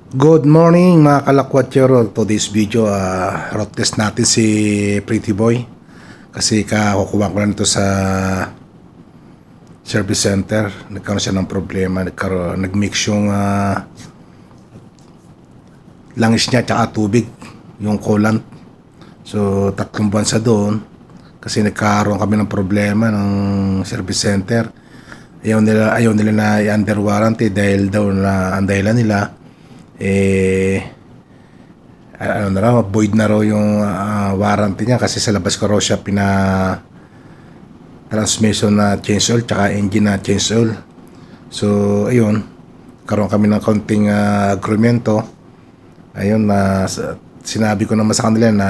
Good morning mga kalakwatsyero. To this video, road test natin si Pretty Boy. Kasi kakukuha ko lang ito sa service center. Nagkaroon siya ng problema. Nag-mix yung langis niya tsaka tubig, yung coolant. So 3 buwan sa doon. Kasi nagkaroon kami ng problema ng service center. Ayaw nila na i-under warranty dahil daw na ang dahilan nila ano na raw, void na raw yung warranty niya kasi sa labas ko raw siya transmission na change oil tsaka engine na change oil. So ayun, karoon kami ng konting agremento. Ayun, sinabi ko naman sa kanila na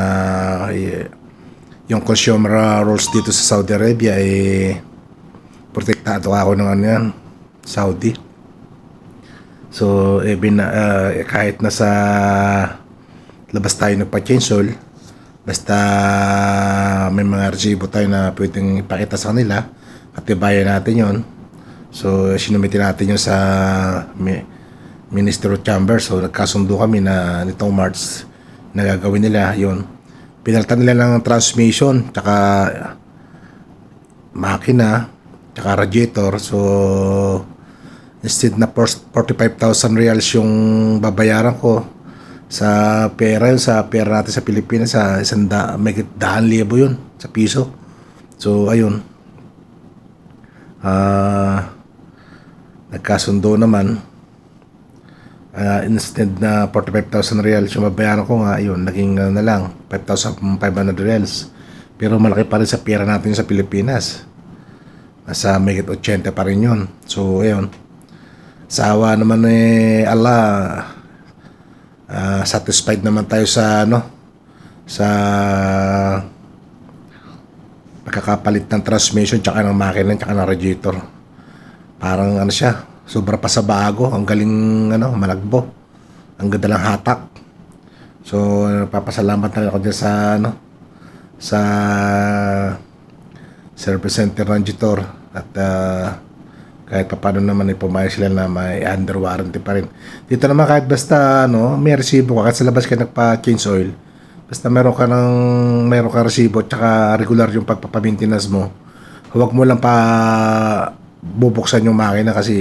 yung consumer rules dito sa Saudi Arabia protektado ako ng ano yan, Saudi. So, kahit nasa labas tayo nagpa-change oil, basta may mga resibo tayo na pwedeng ipakita sa kanila at ibayan natin yon. So, sinumitin natin yun sa Minister of Chamber. So, nagkasundo kami na nitong March na gagawin nila yon. Pinalitan nila ng transmission, tsaka makina, tsaka radiator. So, instead na 45,000 reals yung babayaran ko sa pera natin sa Pilipinas, sa 100,000 yun sa piso. So ayun, nagkasundo naman, instead na 45,000 reals yung babayaran ko, nga yun naging na lang 5,500 reals. Pero malaki pa rin sa pera natin sa Pilipinas, nasa 80 pa rin yun. So ayun, sawa naman Allah, satisfied naman tayo sa sa pagkakapalit ng transmission tsaka ng makina tsaka ng radiator. Parang siya, sobra pa sa bago. Ang galing malagbo, ang ganda ng hatak. So napapasalamat na ako dyan sa service center ng Jitor. At kahit pa paano naman pumayag sila na may under warranty pa rin. Dito naman kahit basta may resibo ka, kahit sa labas ka nagpa-change oil, basta meron ka resibo tsaka regular yung pagpapamaintenance mo, huwag mo lang pa bubuksan yung makina kasi